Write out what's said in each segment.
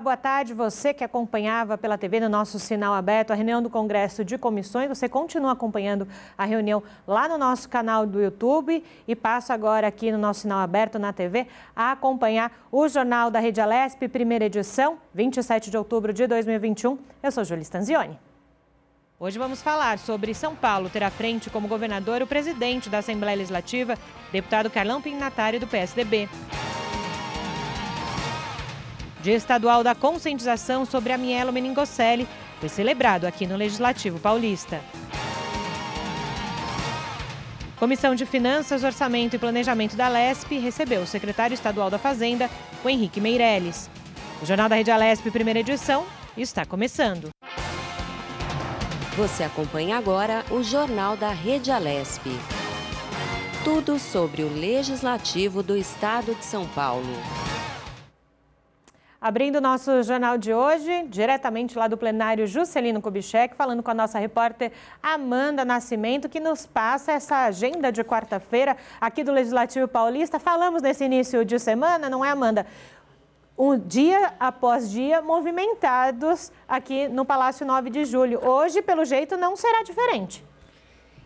Boa tarde, você que acompanhava pela TV no nosso sinal aberto a reunião do Congresso de Comissões. Você continua acompanhando a reunião lá no nosso canal do YouTube e passa agora aqui no nosso sinal aberto na TV a acompanhar o Jornal da Rede Alesp, primeira edição, 27 de outubro de 2021. Eu sou Júlia Stanzioni. Hoje vamos falar sobre São Paulo ter à frente como governador o presidente da Assembleia Legislativa, deputado Carlão Pignatari, do PSDB. Dia Estadual da Conscientização sobre a mielomeningocele foi celebrado aqui no Legislativo Paulista. Comissão de Finanças, Orçamento e Planejamento da Alesp recebeu o secretário estadual da Fazenda, o Henrique Meirelles. O Jornal da Rede Alesp, primeira edição, está começando. Você acompanha agora o Jornal da Rede Alesp. Tudo sobre o Legislativo do Estado de São Paulo. Abrindo o nosso jornal de hoje, diretamente lá do plenário Juscelino Kubitschek, falando com a nossa repórter Amanda Nascimento, que nos passa essa agenda de quarta-feira aqui do Legislativo Paulista. Falamos nesse início de semana, não é, Amanda? Um dia após dia movimentados aqui no Palácio 9 de Julho. Hoje, pelo jeito, não será diferente.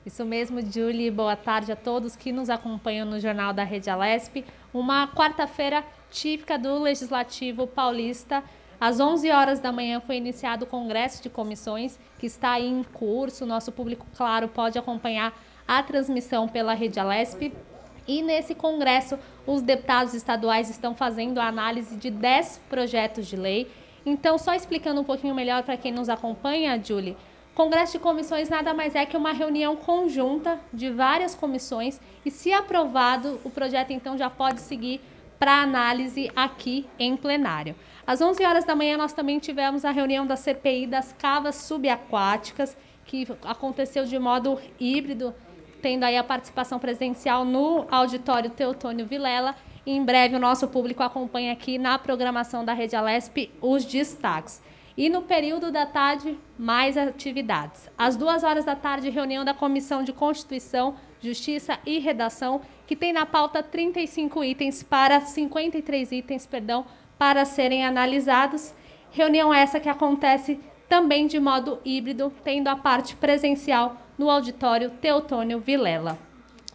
Isso mesmo, Julie. Boa tarde a todos que nos acompanham no Jornal da Rede Alesp. Uma quarta-feira típica do Legislativo Paulista. Às 11 horas da manhã foi iniciado o Congresso de Comissões, que está aí em curso. Nosso público, claro, pode acompanhar a transmissão pela Rede Alesp. E nesse congresso, os deputados estaduais estão fazendo a análise de 10 projetos de lei. Então, só explicando um pouquinho melhor para quem nos acompanha, Julie, Congresso de Comissões nada mais é que uma reunião conjunta de várias comissões e, se aprovado, o projeto então já pode seguir para análise aqui em plenário. Às 11 horas da manhã nós também tivemos a reunião da CPI das cavas subaquáticas, que aconteceu de modo híbrido, tendo aí a participação presencial no auditório Teotônio Vilela. E em breve o nosso público acompanha aqui na programação da Rede Alesp os destaques. E no período da tarde, mais atividades. Às 2 horas da tarde, reunião da Comissão de Constituição, Justiça e Redação, que tem na pauta 35 itens para 53 itens, para serem analisados. Reunião essa que acontece também de modo híbrido, tendo a parte presencial no auditório Teotônio Vilela.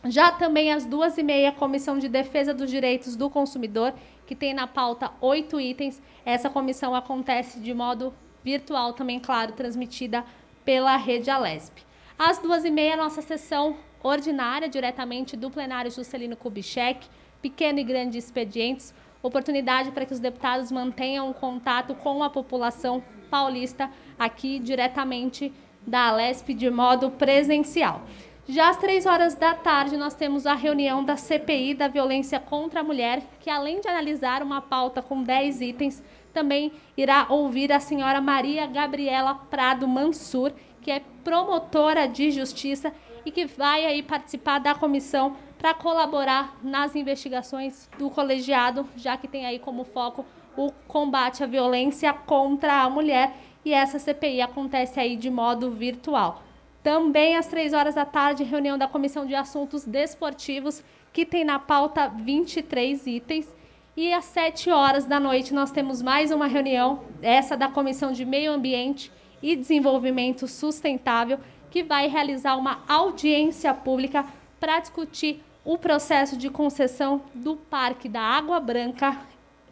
Já também às 2h30, a Comissão de Defesa dos Direitos do Consumidor, que tem na pauta 8 itens. Essa comissão acontece de modo virtual também, claro, transmitida pela Rede Alesp. Às 2h30, nossa sessão ordinária, diretamente do plenário Juscelino Kubitschek, pequeno e grande expedientes, oportunidade para que os deputados mantenham contato com a população paulista aqui diretamente da Alesp de modo presencial. Já às 3 horas da tarde, nós temos a reunião da CPI da violência contra a mulher, que além de analisar uma pauta com 10 itens, também irá ouvir a senhora Maria Gabriela Prado Mansur, que é promotora de justiça e que vai aí participar da comissão para colaborar nas investigações do colegiado, já que tem aí como foco o combate à violência contra a mulher, e essa CPI acontece aí de modo virtual. Também às 3 horas da tarde, reunião da Comissão de Assuntos Desportivos, que tem na pauta 23 itens. E às 7 horas da noite nós temos mais uma reunião, essa da Comissão de Meio Ambiente e Desenvolvimento Sustentável, que vai realizar uma audiência pública para discutir o processo de concessão do Parque da Água Branca,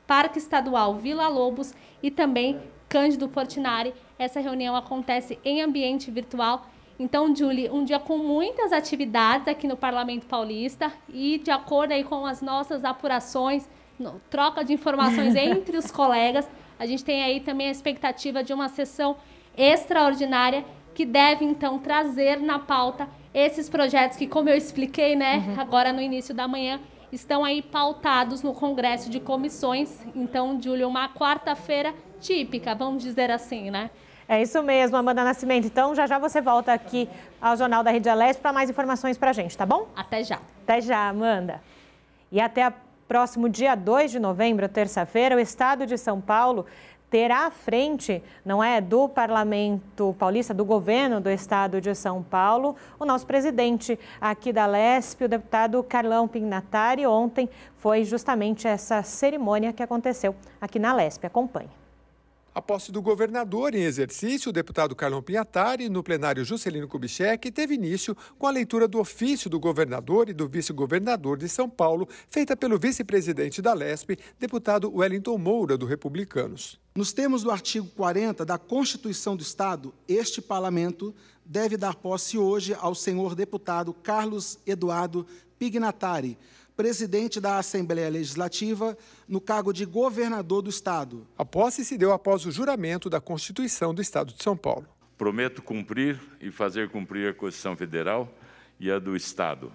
Parque Estadual Vila Lobos e também Cândido Portinari. Essa reunião acontece em ambiente virtual. Então, Julie, um dia com muitas atividades aqui no Parlamento Paulista e, de acordo aí com as nossas apurações, troca de informações entre os colegas, a gente tem aí também a expectativa de uma sessão extraordinária que deve, então, trazer na pauta esses projetos que, como eu expliquei, agora no início da manhã, estão aí pautados no Congresso de Comissões. Então, Júlia, uma quarta-feira típica, vamos dizer assim, né? É isso mesmo, Amanda Nascimento. Então, já você volta aqui ao Jornal da Rede Alesp para mais informações para a gente, tá bom? Até já. Até já, Amanda. E até o próximo dia 2 de novembro, terça-feira, o Estado de São Paulo terá à frente, não é, do Parlamento Paulista, do governo do Estado de São Paulo, o nosso presidente aqui da Alesp, o deputado Carlão Pignatari. Ontem foi justamente essa cerimônia que aconteceu aqui na Alesp. Acompanhe. A posse do governador em exercício, o deputado Carlão Pinhatari, no plenário Juscelino Kubitschek, teve início com a leitura do ofício do governador e do vice-governador de São Paulo, feita pelo vice-presidente da Lesp, deputado Wellington Moura, do Republicanos. Nos termos do artigo 40 da Constituição do Estado, este parlamento deve dar posse hoje ao senhor deputado Carlos Eduardo Pignatari, presidente da Assembleia Legislativa, no cargo de governador do Estado. A posse se deu após o juramento da Constituição do Estado de São Paulo. Prometo cumprir e fazer cumprir a Constituição Federal e a do Estado,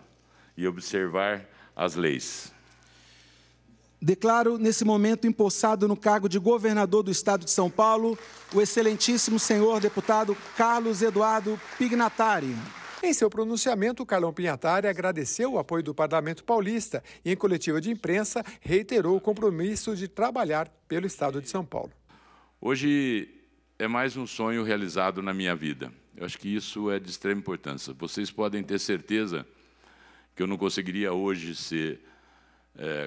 e observar as leis. Declaro, nesse momento, empossado no cargo de governador do Estado de São Paulo, o excelentíssimo senhor deputado Carlos Eduardo Pignatari. Em seu pronunciamento, Carlão Pinhatari agradeceu o apoio do Parlamento Paulista e, em coletiva de imprensa, reiterou o compromisso de trabalhar pelo Estado de São Paulo. Hoje é mais um sonho realizado na minha vida. Eu acho que isso é de extrema importância. Vocês podem ter certeza que eu não conseguiria hoje ser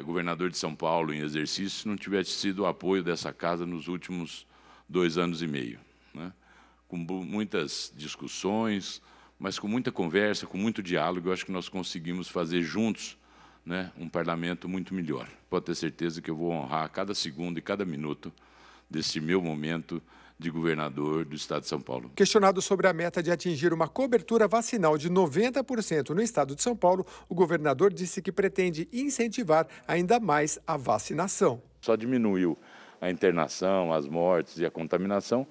governador de São Paulo em exercício se não tivesse sido o apoio dessa casa nos últimos 2 anos e meio, né? Com muitas discussões, mas com muita conversa, com muito diálogo, eu acho que nós conseguimos fazer juntos, né, um parlamento muito melhor. Pode ter certeza que eu vou honrar cada segundo e cada minuto desse meu momento de governador do Estado de São Paulo. Questionado sobre a meta de atingir uma cobertura vacinal de 90% no Estado de São Paulo, o governador disse que pretende incentivar ainda mais a vacinação. Só diminuiu a internação, as mortes e a contaminação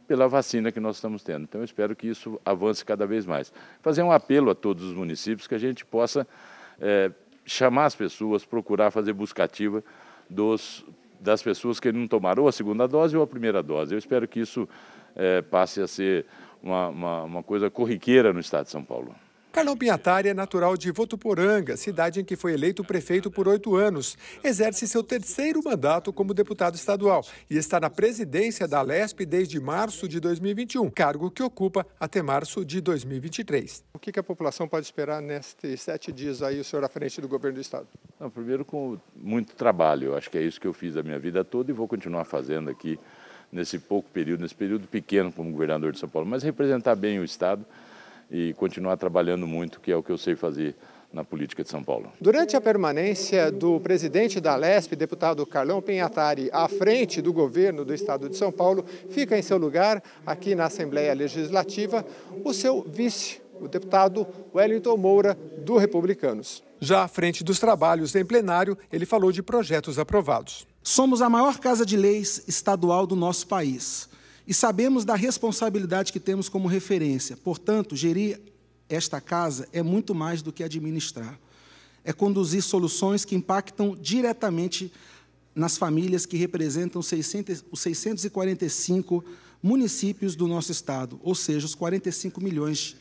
pela vacina que nós estamos tendo. Então, eu espero que isso avance cada vez mais. Fazer um apelo a todos os municípios que a gente possa chamar as pessoas, procurar fazer busca ativa das pessoas que não tomaram ou a segunda dose ou a primeira dose. Eu espero que isso passe a ser uma coisa corriqueira no Estado de São Paulo. Carlão Pinhatari é natural de Votuporanga, cidade em que foi eleito prefeito por 8 anos. Exerce seu 3º mandato como deputado estadual e está na presidência da Lesp desde março de 2021, cargo que ocupa até março de 2023. O que a população pode esperar nestes 7 dias aí, o senhor à frente do governo do estado? Não, primeiro, com muito trabalho. Eu acho que é isso que eu fiz a minha vida toda e vou continuar fazendo aqui nesse período pequeno como governador de São Paulo, mas representar bem o estado e continuar trabalhando muito, que é o que eu sei fazer na política de São Paulo. Durante a permanência do presidente da Lesp, deputado Carlão Pinhatari, à frente do governo do Estado de São Paulo, fica em seu lugar, aqui na Assembleia Legislativa, o seu vice, o deputado Wellington Moura, do Republicanos. Já à frente dos trabalhos em plenário, ele falou de projetos aprovados. Somos a maior casa de leis estadual do nosso país. E sabemos da responsabilidade que temos como referência. Portanto, gerir esta casa é muito mais do que administrar. É conduzir soluções que impactam diretamente nas famílias que representam os 645 municípios do nosso estado, ou seja, os 45 milhões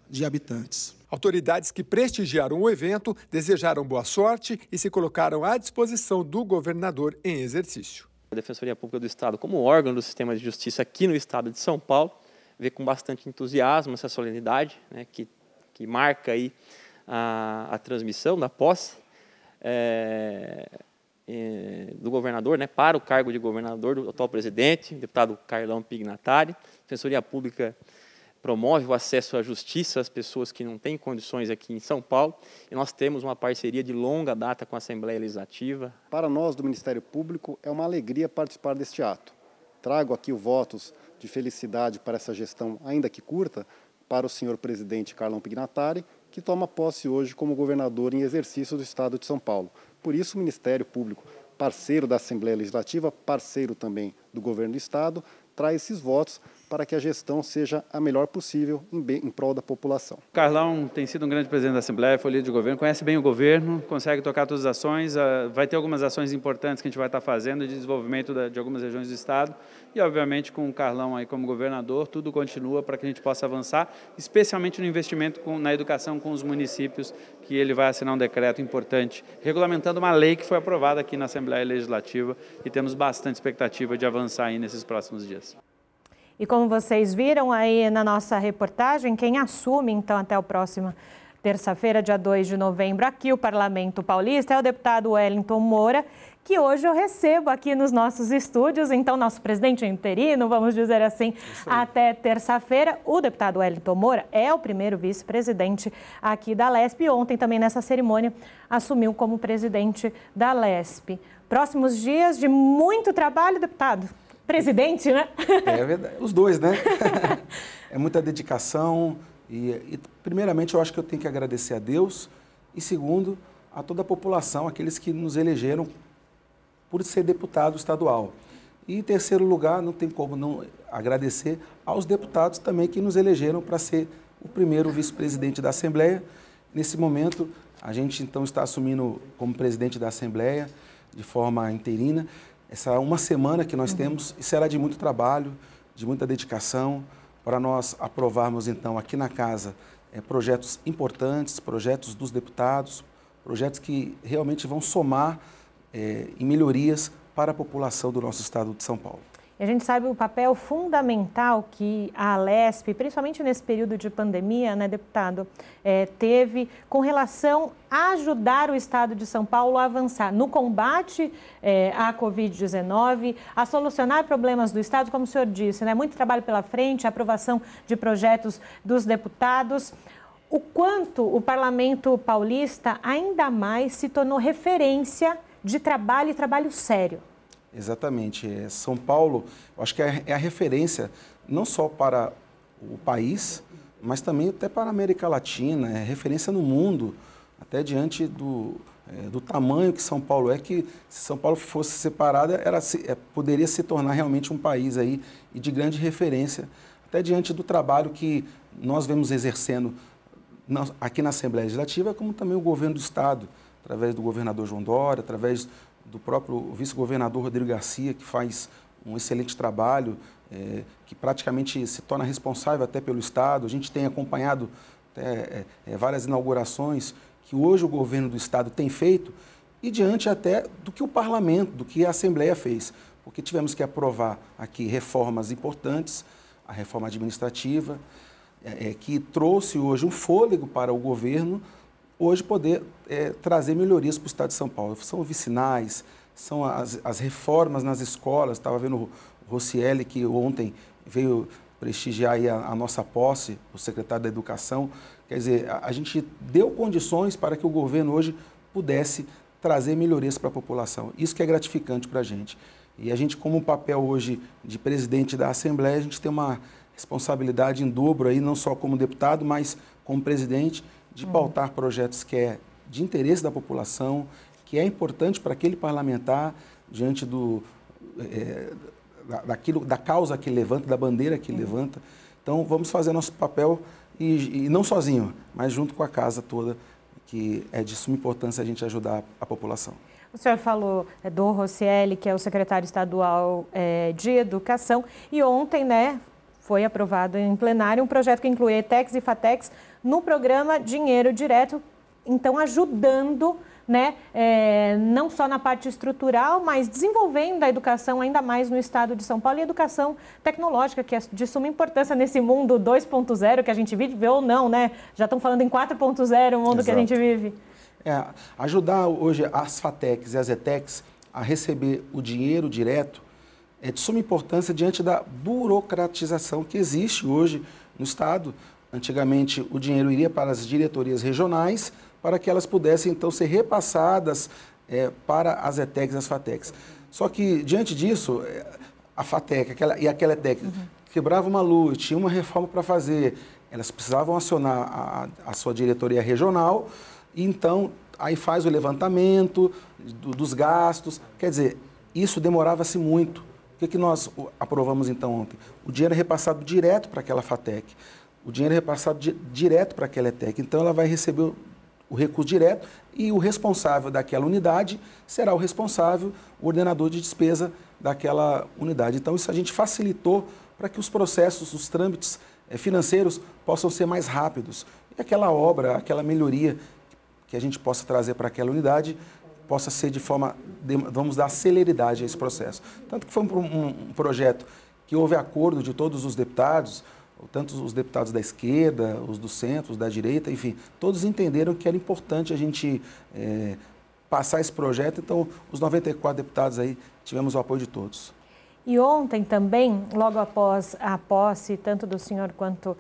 de habitantes. Autoridades que prestigiaram o evento desejaram boa sorte e se colocaram à disposição do governador em exercício. A Defensoria Pública do Estado, como órgão do sistema de justiça aqui no Estado de São Paulo, vê com bastante entusiasmo essa solenidade, né, que marca aí a transmissão da posse do governador, né, para o cargo de governador do atual presidente, deputado Carlão Pignatari. A Defensoria Pública promove o acesso à justiça às pessoas que não têm condições aqui em São Paulo. E nós temos uma parceria de longa data com a Assembleia Legislativa. Para nós do Ministério Público é uma alegria participar deste ato. Trago aqui os votos de felicidade para essa gestão, ainda que curta, para o senhor presidente Carlão Pignatari, que toma posse hoje como governador em exercício do Estado de São Paulo. Por isso, o Ministério Público, parceiro da Assembleia Legislativa, parceiro também do governo do Estado, traz esses votos para que a gestão seja a melhor possível em prol da população. O Carlão tem sido um grande presidente da Assembleia, foi líder de governo, conhece bem o governo, consegue tocar todas as ações, vai ter algumas ações importantes que a gente vai estar fazendo de desenvolvimento de algumas regiões do Estado e, obviamente, com o Carlão aí como governador, tudo continua para que a gente possa avançar, especialmente no investimento na educação com os municípios, que ele vai assinar um decreto importante, regulamentando uma lei que foi aprovada aqui na Assembleia Legislativa e temos bastante expectativa de avançar aí nesses próximos dias. E como vocês viram aí na nossa reportagem, quem assume então até o próximo terça-feira, dia 2 de novembro, aqui o Parlamento Paulista, é o deputado Wellington Moura, que hoje eu recebo aqui nos nossos estúdios. Então, nosso presidente interino, vamos dizer assim, até terça-feira. O deputado Wellington Moura é o primeiro vice-presidente aqui da LESP e ontem também nessa cerimônia assumiu como presidente da LESP. Próximos dias de muito trabalho, deputado. Presidente, né? É verdade, os dois, né? É muita dedicação e primeiramente eu acho que eu tenho que agradecer a Deus e segundo, a toda a população, aqueles que nos elegeram por ser deputado estadual. E em terceiro lugar, não tem como não agradecer aos deputados também que nos elegeram para ser o primeiro vice-presidente da Assembleia. Nesse momento, a gente então está assumindo como presidente da Assembleia de forma interina. Essa uma semana que nós temos será de muito trabalho, de muita dedicação, para nós aprovarmos então aqui na casa projetos importantes, projetos dos deputados, projetos que realmente vão somar em melhorias para a população do nosso estado de São Paulo. E a gente sabe o papel fundamental que a LESP, principalmente nesse período de pandemia, né, deputado, teve com relação a ajudar o estado de São Paulo a avançar no combate à Covid-19, a solucionar problemas do estado, como o senhor disse, né, muito trabalho pela frente, a aprovação de projetos dos deputados. O quanto o Parlamento Paulista ainda mais se tornou referência de trabalho e trabalho sério. Exatamente. São Paulo, eu acho que é a referência não só para o país, mas também até para a América Latina, é referência no mundo, até diante do tamanho que São Paulo é, que se São Paulo fosse separada, poderia se tornar realmente um país aí e de grande referência, até diante do trabalho que nós vemos exercendo aqui na Assembleia Legislativa, como também o governo do Estado, através do governador João Dória, através do próprio vice-governador Rodrigo Garcia, que faz um excelente trabalho, que praticamente se torna responsável até pelo Estado. A gente tem acompanhado várias inaugurações que hoje o governo do Estado tem feito e diante até do que o Parlamento, do que a Assembleia fez, porque tivemos que aprovar aqui reformas importantes, a reforma administrativa, que trouxe hoje um fôlego para o governo, hoje poder trazer melhorias para o estado de São Paulo. São vicinais, são as reformas nas escolas. Estava vendo o Rocieli, que ontem veio prestigiar aí a nossa posse, o secretário da Educação. Quer dizer, a gente deu condições para que o governo hoje pudesse trazer melhorias para a população. Isso que é gratificante para a gente. E a gente, como papel hoje de presidente da Assembleia, a gente tem uma responsabilidade em dobro aí, não só como deputado, mas como presidente, de pautar projetos que é de interesse da população, que é importante para aquele parlamentar diante da causa que ele levanta, da bandeira que ele levanta. Então, vamos fazer nosso papel e não sozinho, mas junto com a casa toda, que é de suma importância a gente ajudar a população. O senhor falou do Rocieli, que é o secretário estadual de Educação, e ontem, né, foi aprovado em plenário um projeto que inclui ETECs e FATECs no programa Dinheiro Direto, então ajudando, né, não só na parte estrutural, mas desenvolvendo a educação ainda mais no estado de São Paulo e a educação tecnológica, que é de suma importância nesse mundo 2.0 que a gente vive, ou não, né? Já estão falando em 4.0, o mundo que a gente vive. Ajudar hoje as FATECs e as ETECs a receber o dinheiro direto é de suma importância diante da burocratização que existe hoje no Estado. Antigamente, o dinheiro iria para as diretorias regionais, para que elas pudessem, então, ser repassadas para as ETECs e as FATECs. Só que, diante disso, a FATEC e aquela ETEC quebrava uma luz, tinha uma reforma para fazer, elas precisavam acionar a sua diretoria regional, e então, aí faz o levantamento dos gastos. Quer dizer, isso demorava-se muito. O que nós aprovamos então ontem? O dinheiro é repassado direto para aquela FATEC, o dinheiro é repassado direto para aquela ETEC, então ela vai receber o recurso direto e o responsável daquela unidade será o responsável, o ordenador de despesa daquela unidade. Então isso a gente facilitou para que os processos, os trâmites financeiros possam ser mais rápidos e aquela obra, aquela melhoria que a gente possa trazer para aquela unidade possa ser de forma, vamos dar celeridade a esse processo. Tanto que foi um projeto que houve acordo de todos os deputados, tanto os deputados da esquerda, os do centro, os da direita, enfim, todos entenderam que era importante a gente passar esse projeto. Então, os 94 deputados aí tivemos o apoio de todos. E ontem também, logo após a posse, tanto do senhor quanto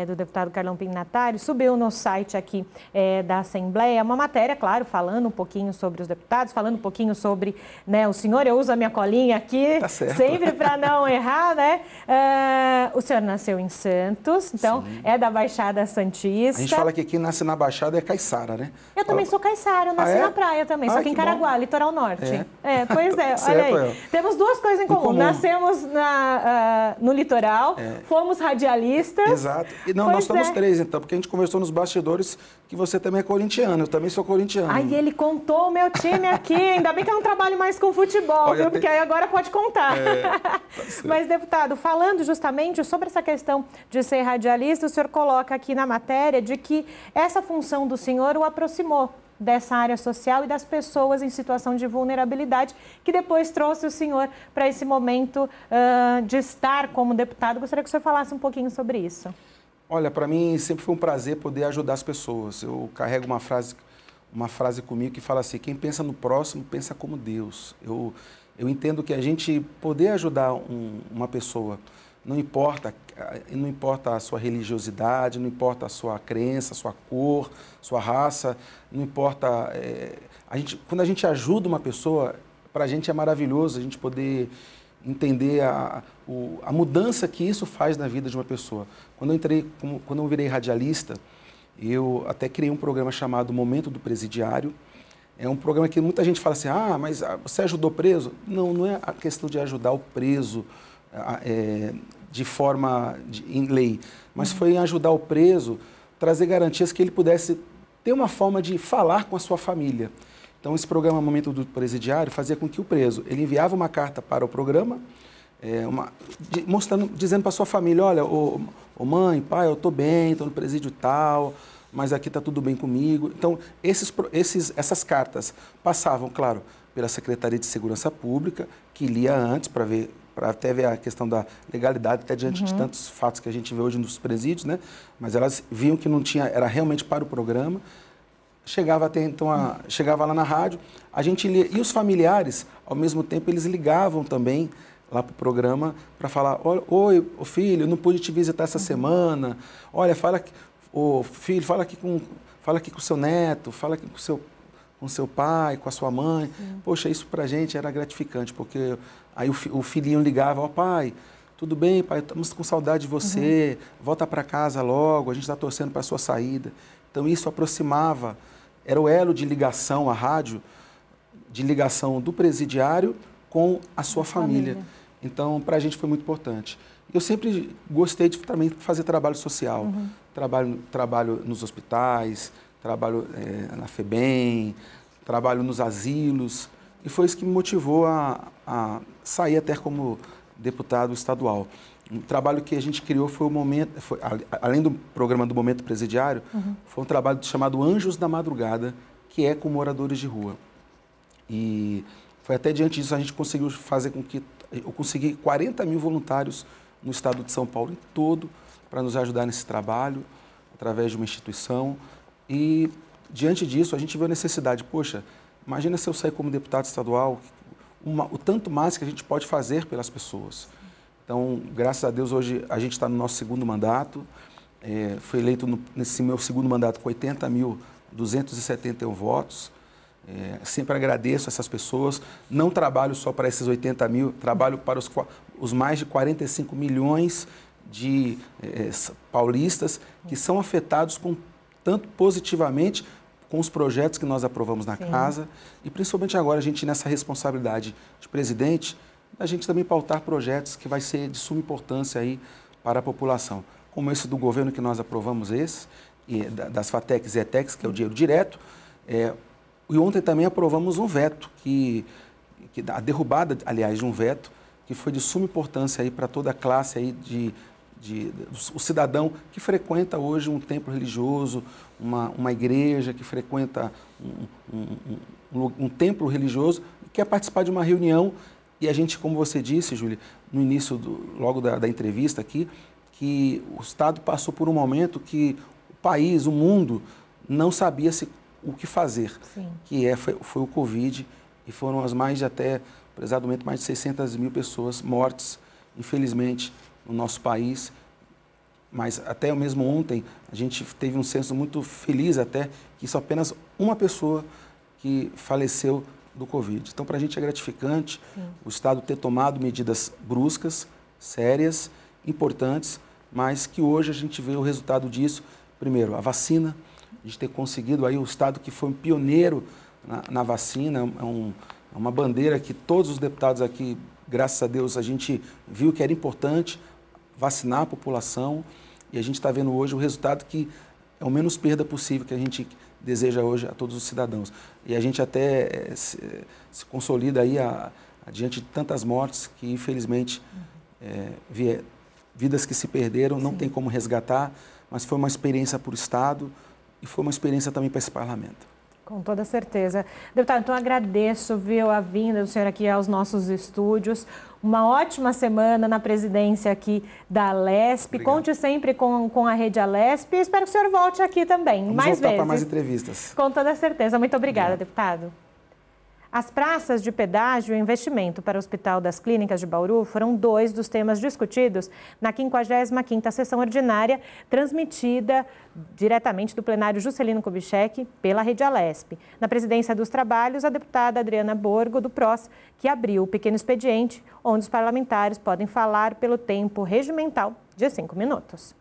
do deputado Carlão Pignatari, subiu no site aqui da Assembleia uma matéria, claro, falando um pouquinho sobre os deputados, falando um pouquinho sobre, né, o senhor. Eu uso a minha colinha aqui, tá certo, sempre para não errar, né? O senhor nasceu em Santos, então sim, é da Baixada Santista. A gente fala que quem nasce na Baixada é caiçara, né? Eu também sou caiçara, eu nasci na praia também, só que em Caraguá, litoral norte. Pois é, olha aí. Temos duas coisas em comum. Nascemos no litoral, fomos radialistas. Exato. E não, nós somos três, então, porque a gente conversou nos bastidores que você também é corintiano, eu também sou corintiano. Aí ele contou o meu time aqui, ainda bem que eu não trabalho mais com futebol, viu? Porque aí agora pode contar. Tá. Mas, deputado, falando justamente sobre essa questão de ser radialista, o senhor coloca aqui na matéria de que essa função do senhor o aproximou dessa área social e das pessoas em situação de vulnerabilidade, que depois trouxe o senhor para esse momento de estar como deputado. Gostaria que o senhor falasse um pouquinho sobre isso. Olha, para mim sempre foi um prazer poder ajudar as pessoas. Eu carrego uma frase comigo que fala assim: quem pensa no próximo, pensa como Deus. Eu entendo que a gente poder ajudar uma pessoa, não importa a sua religiosidade, não importa a sua crença, a sua cor, sua raça, não importa... quando a gente ajuda uma pessoa, para a gente é maravilhoso a gente poder entender a mudança que isso faz na vida de uma pessoa. Quando eu virei radialista, eu até criei um programa chamado Momento do Presidiário. É um programa que muita gente fala assim: ah, mas você ajudou preso? Não, não é a questão de ajudar o preso de forma em lei, mas foi em ajudar o preso, trazer garantias que ele pudesse ter uma forma de falar com a sua família. Então, esse programa Momento do Presidiário fazia com que o preso, ele enviava uma carta para o programa, dizendo para a sua família: olha, mãe, pai, eu estou bem, estou no presídio tal, mas aqui está tudo bem comigo. Então, essas cartas passavam, claro, pela Secretaria de Segurança Pública, que lia antes para até ver a questão da legalidade, até diante de tantos fatos que a gente vê hoje nos presídios, né? Mas elas viam que não tinha, era realmente para o programa. Chegava lá na rádio, a gente lia, e os familiares, ao mesmo tempo, eles ligavam também lá para o programa para falar: oi, filho, não pude te visitar essa semana, olha, filho, fala aqui com o seu neto, fala aqui com seu pai, com a sua mãe. Sim. Poxa, isso para a gente era gratificante, porque aí o filhinho ligava: ó, pai, tudo bem, pai, estamos com saudade de você, volta para casa logo, a gente está torcendo para a sua saída. Então isso aproximava, era o elo de ligação, a rádio, de ligação do presidiário com a sua família. Então, para a gente foi muito importante. Eu sempre gostei de também fazer trabalho social, trabalho nos hospitais, trabalho na FEBEM, trabalho nos asilos, e foi isso que me motivou a sair até como deputado estadual. Um trabalho que a gente criou foi além do programa do Momento Presidiário, foi um trabalho chamado Anjos da Madrugada, que é com moradores de rua. E foi até diante disso a gente conseguiu fazer com que eu consegui 40 mil voluntários no estado de São Paulo todo para nos ajudar nesse trabalho, através de uma instituição. E, diante disso, a gente viu a necessidade. Poxa, imagina se eu sair como deputado estadual, o tanto mais que a gente pode fazer pelas pessoas. Então, graças a Deus, hoje a gente está no nosso segundo mandato. Fui eleito nesse meu segundo mandato com 80.271 votos. Sempre agradeço essas pessoas. Não trabalho só para esses 80 mil, trabalho para os mais de 45 milhões de paulistas que são afetados tanto positivamente com os projetos que nós aprovamos na casa, e principalmente agora a gente nessa responsabilidade de presidente, a gente também pautar projetos que vai ser de suma importância aí para a população, como esse do governo que nós aprovamos das FATECs e ETECs, que é o dinheiro direto, e ontem também aprovamos um veto, a derrubada, aliás, de um veto, que foi de suma importância aí para toda a classe aí o cidadão que frequenta hoje um templo religioso, uma igreja, que frequenta um templo religioso, quer participar de uma reunião. E a gente, como você disse, Júlia, no início, logo da entrevista aqui, que o Estado passou por um momento que o país, o mundo, não sabia o que fazer, Sim. que foi o Covid, e foram as mais de até, precisamente, mais de 600 mil pessoas mortas, infelizmente, no nosso país. Mas até mesmo ontem, a gente teve um censo muito feliz até, que só apenas uma pessoa que faleceu do Covid. Então, para a gente é gratificante o Estado ter tomado medidas bruscas, sérias, importantes, mas que hoje a gente vê o resultado disso. Primeiro, a vacina, a gente ter conseguido aí o Estado que foi um pioneiro na vacina, é uma bandeira que todos os deputados aqui, graças a Deus, a gente viu que era importante vacinar a população, e a gente está vendo hoje o resultado que é o menos perda possível que a gente deseja hoje a todos os cidadãos. E a gente até se consolida aí diante de tantas mortes que, infelizmente, vidas que se perderam, não tem como resgatar, mas foi uma experiência para o Estado e foi uma experiência também para esse parlamento. Com toda certeza. Deputado, então agradeço, viu, a vinda do senhor aqui aos nossos estúdios. Uma ótima semana na presidência aqui da Alesp. Obrigado. Conte sempre com a Rede Alesp e espero que o senhor volte aqui também, Vamos mais voltar vezes. para mais entrevistas. Com toda certeza. Muito obrigada, deputado. As praças de pedágio e investimento para o Hospital das Clínicas de Bauru foram 2 dos temas discutidos na 55ª sessão ordinária, transmitida diretamente do plenário Juscelino Kubitschek pela Rede Alesp. Na presidência dos trabalhos, a deputada Adriana Borgo, do PROS, que abriu o pequeno expediente, onde os parlamentares podem falar pelo tempo regimental de 5 minutos.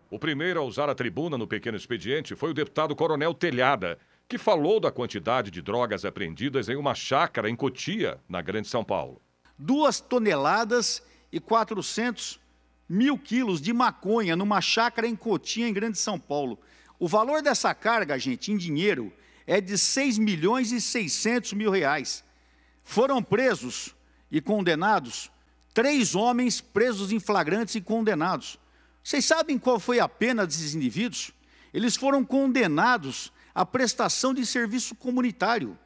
O primeiro a usar a tribuna no pequeno expediente foi o deputado Coronel Telhada, que falou da quantidade de drogas apreendidas em uma chácara em Cotia, na Grande São Paulo. 2 toneladas e 400 mil quilos de maconha numa chácara em Cotia, em Grande São Paulo. O valor dessa carga, gente, em dinheiro, é de 6 milhões e 600 mil reais. Foram presos e condenados 3 homens presos em flagrantes e condenados. Vocês sabem qual foi a pena desses indivíduos? Eles foram condenados à prestação de serviço comunitário.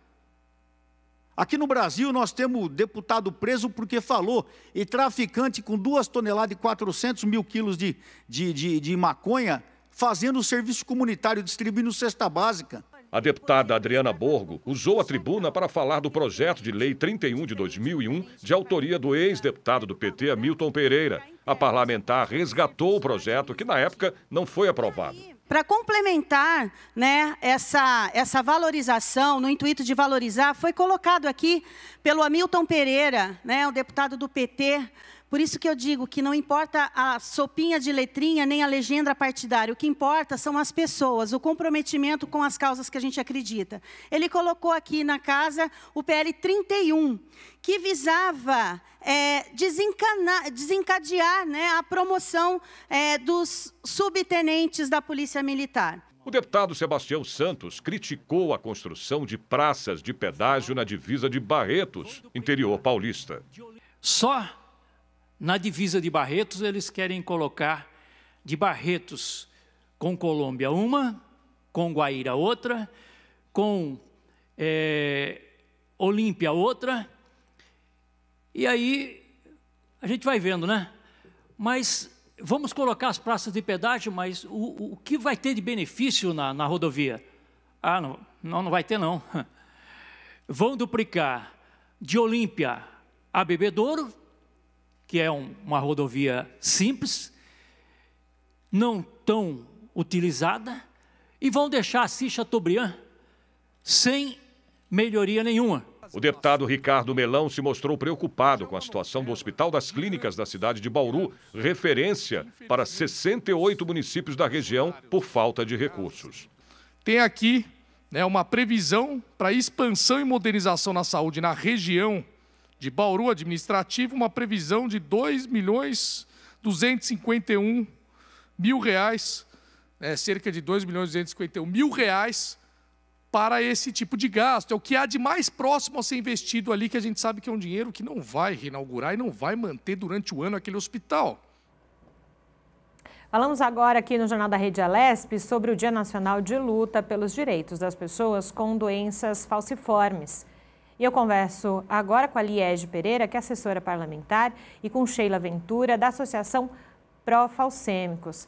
Aqui no Brasil, nós temos deputado preso porque falou, e traficante com 2 toneladas e 400 mil quilos de maconha, fazendo serviço comunitário, distribuindo cesta básica. A deputada Adriana Borgo usou a tribuna para falar do projeto de lei 31 de 2001, de autoria do ex-deputado do PT, Hamilton Pereira. A parlamentar resgatou o projeto, que na época não foi aprovado. Para complementar, né, essa valorização, no intuito de valorizar, foi colocado aqui pelo Hamilton Pereira, né, o deputado do PT. Por isso que eu digo que não importa a sopinha de letrinha nem a legenda partidária, o que importa são as pessoas, o comprometimento com as causas que a gente acredita. Ele colocou aqui na casa o PL 31, que visava desencadear, né, a promoção dos subtenentes da Polícia Militar. O deputado Sebastião Santos criticou a construção de praças de pedágio na divisa de Barretos, interior paulista. Só na divisa de Barretos, eles querem colocar de Barretos com Colômbia uma, com Guaíra outra, com Olímpia outra. E aí a gente vai vendo, né? Mas vamos colocar as praças de pedágio, mas o que vai ter de benefício na rodovia? Ah, não vai ter não. Vão duplicar de Olímpia a Bebedouro, que é uma rodovia simples, não tão utilizada, e vão deixar Assis Chateaubriand sem melhoria nenhuma. O deputado Ricardo Melão se mostrou preocupado com a situação do Hospital das Clínicas da cidade de Bauru, referência para 68 municípios da região por falta de recursos. Tem aqui, né, uma previsão para expansão e modernização na saúde na região de Bauru administrativo, uma previsão de R$ 2.251.000, cerca de R$ 2.251.000 para esse tipo de gasto. É o que há de mais próximo a ser investido ali, que a gente sabe que é um dinheiro que não vai reinaugurar e não vai manter durante o ano aquele hospital. Falamos agora aqui no Jornal da Rede Alesp sobre o Dia Nacional de Luta pelos Direitos das Pessoas com Doenças Falciformes. E eu converso agora com a Liege Pereira, que é assessora parlamentar, e com Sheila Ventura, da Associação Pró-Falcêmicos.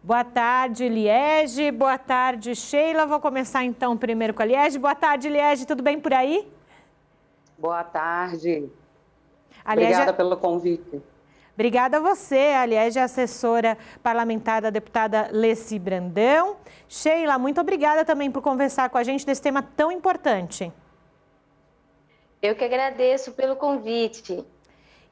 Boa tarde, Liege. Boa tarde, Sheila. Vou começar então primeiro com a Liege. Boa tarde, Liege. Tudo bem por aí? Boa tarde. Obrigada pelo convite. Obrigada a você, a Liege é assessora parlamentar da deputada Leci Brandão. Sheila, muito obrigada também por conversar com a gente desse tema tão importante. Eu que agradeço pelo convite.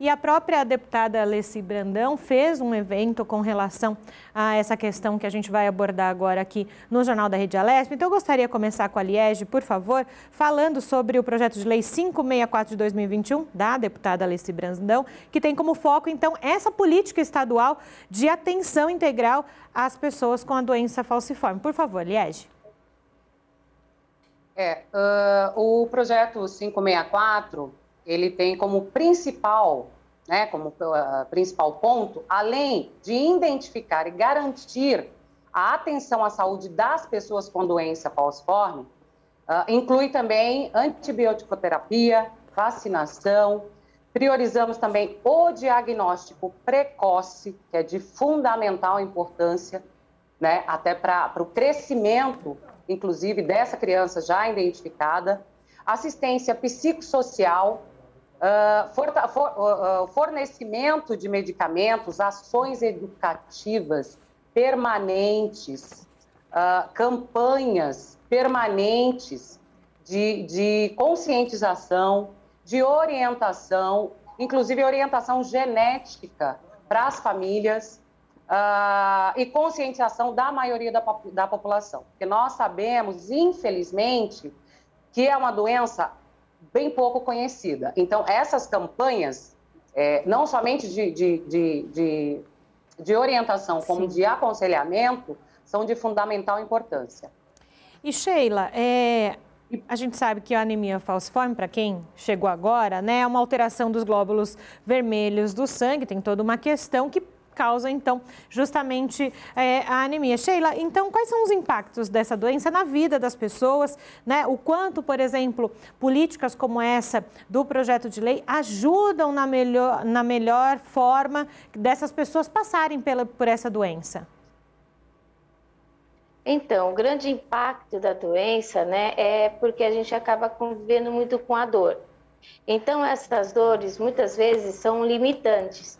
E a própria deputada Leci Brandão fez um evento com relação a essa questão que a gente vai abordar agora aqui no Jornal da Rede Alesp. Então, eu gostaria de começar com a Liege, por favor, falando sobre o projeto de lei 564 de 2021, da deputada Leci Brandão, que tem como foco, então, essa política estadual de atenção integral às pessoas com a doença falciforme. Por favor, Liege. O projeto 564... ele tem como principal, principal ponto, além de identificar e garantir a atenção à saúde das pessoas com doença falciforme, inclui também antibioticoterapia, vacinação, priorizamos também o diagnóstico precoce, que é de fundamental importância, né, até para o crescimento, inclusive, dessa criança já identificada, assistência psicossocial, fornecimento de medicamentos, ações educativas permanentes, campanhas permanentes de conscientização, de orientação, inclusive orientação genética para as famílias e conscientização da maioria da população. Porque nós sabemos, infelizmente, que é uma doença bem pouco conhecida. Então, essas campanhas, não somente de orientação, como de aconselhamento, são de fundamental importância. E, Sheila, a gente sabe que a anemia falciforme, para quem chegou agora, né, é uma alteração dos glóbulos vermelhos do sangue, tem toda uma questão que causa, então, justamente a anemia. Sheila, então, quais são os impactos dessa doença na vida das pessoas, né? O quanto, por exemplo, políticas como essa do projeto de lei ajudam na melhor forma dessas pessoas passarem por essa doença? Então, o grande impacto da doença, né, é porque a gente acaba convivendo muito com a dor. Então, essas dores, muitas vezes, são limitantes.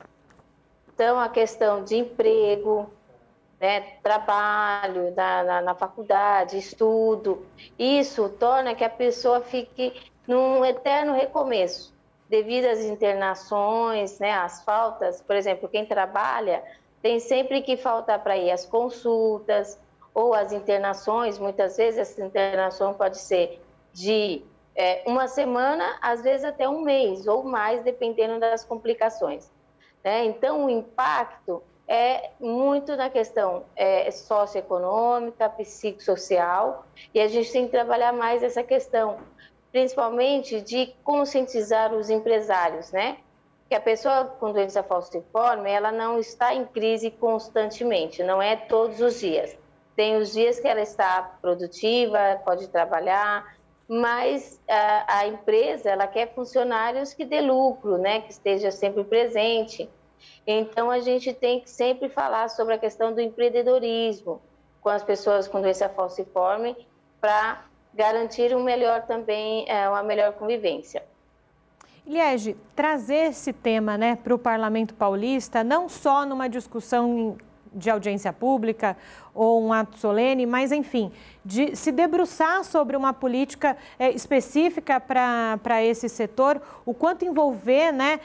Então, a questão de emprego, né, trabalho na faculdade, estudo, isso torna que a pessoa fique num eterno recomeço, devido às internações, né, às faltas. Por exemplo, quem trabalha tem sempre que faltar para ir às consultas ou às internações. Muitas vezes essa internação pode ser de uma semana, às vezes até um mês ou mais, dependendo das complicações. Então, o impacto é muito na questão socioeconômica, psicossocial, e a gente tem que trabalhar mais essa questão, principalmente de conscientizar os empresários, né? Que a pessoa com doença falciforme, ela não está em crise constantemente, não é todos os dias. Tem os dias que ela está produtiva, pode trabalhar, mas a empresa, ela quer funcionários que dê lucro, né, que esteja sempre presente. Então, a gente tem que sempre falar sobre a questão do empreendedorismo com as pessoas com doença falciforme para garantir uma melhor convivência. Liege, trazer esse tema, né, para o Parlamento Paulista, não só numa discussão de audiência pública ou um ato solene, mas, enfim, de se debruçar sobre uma política específica para esse setor, o quanto envolver, né,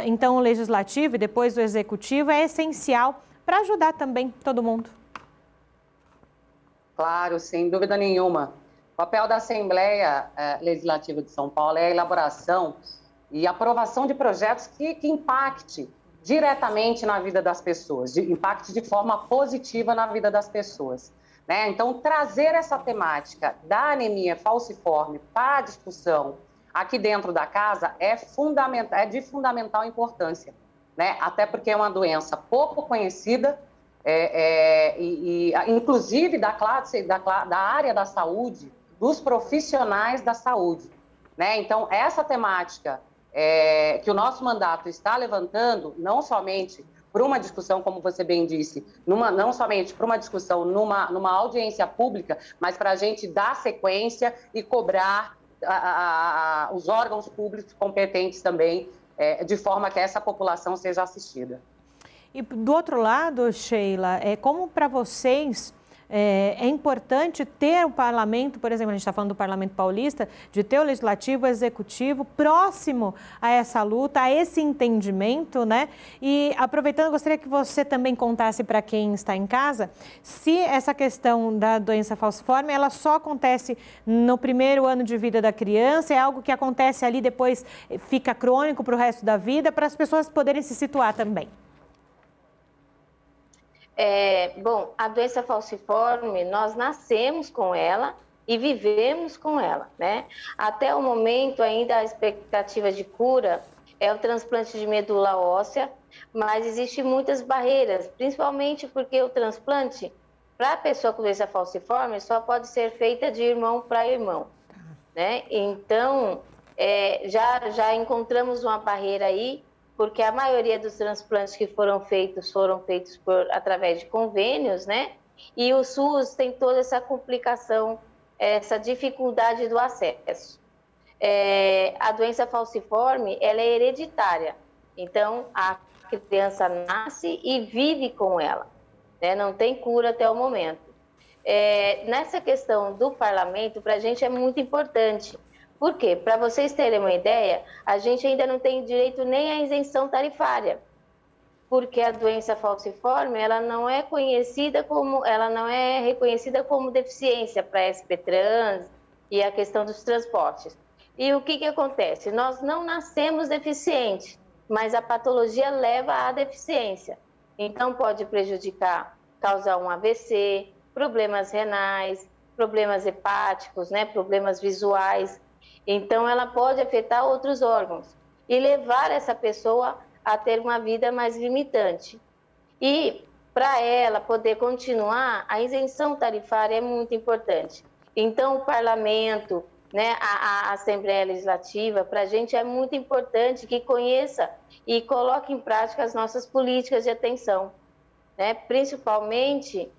então, o Legislativo e depois o Executivo é essencial para ajudar também todo mundo. Claro, sem dúvida nenhuma. O papel da Assembleia Legislativa de São Paulo é a elaboração e aprovação de projetos que impacte diretamente na vida das pessoas, impacte de forma positiva na vida das pessoas, né? Então, trazer essa temática da anemia falciforme para a discussão aqui dentro da casa é de fundamental importância, né? Até porque é uma doença pouco conhecida, inclusive da área da saúde, dos profissionais da saúde, né? Então, essa temática que o nosso mandato está levantando, não somente para uma discussão, como você bem disse, não somente para uma discussão numa audiência pública, mas para a gente dar sequência e cobrar os órgãos públicos competentes também, de forma que essa população seja assistida. E do outro lado, Sheila, como para vocês é importante ter o parlamento, por exemplo, a gente está falando do Parlamento Paulista, de ter o legislativo, o executivo próximo a essa luta, a esse entendimento, né? E aproveitando, gostaria que você também contasse para quem está em casa se essa questão da doença falciforme, ela só acontece no primeiro ano de vida da criança, é algo que acontece ali, depois fica crônico para o resto da vida, para as pessoas poderem se situar também. Bom, a doença falciforme, nós nascemos com ela e vivemos com ela, né? Até o momento, ainda a expectativa de cura é o transplante de medula óssea, mas existem muitas barreiras, principalmente porque o transplante, para a pessoa com doença falciforme, só pode ser feita de irmão para irmão, né? Então, já encontramos uma barreira aí, porque a maioria dos transplantes que foram feitos através de convênios, né? E o SUS tem toda essa complicação, essa dificuldade do acesso. A doença falciforme, ela é hereditária, então a criança nasce e vive com ela, né? Não tem cura até o momento. Nessa questão do parlamento, para a gente é muito importante. Por quê? Para vocês terem uma ideia, a gente ainda não tem direito nem à isenção tarifária, porque a doença falciforme, ela não é reconhecida como deficiência para a SP-Trans e a questão dos transportes. E o que acontece? Nós não nascemos deficientes, mas a patologia leva à deficiência. Então pode prejudicar, causar um AVC, problemas renais, problemas hepáticos, né, problemas visuais. Então, ela pode afetar outros órgãos e levar essa pessoa a ter uma vida mais limitante. E, para ela poder continuar, a isenção tarifária é muito importante. Então, o parlamento, né, a Assembleia Legislativa, para a gente é muito importante que conheça e coloque em prática as nossas políticas de atenção, né, principalmente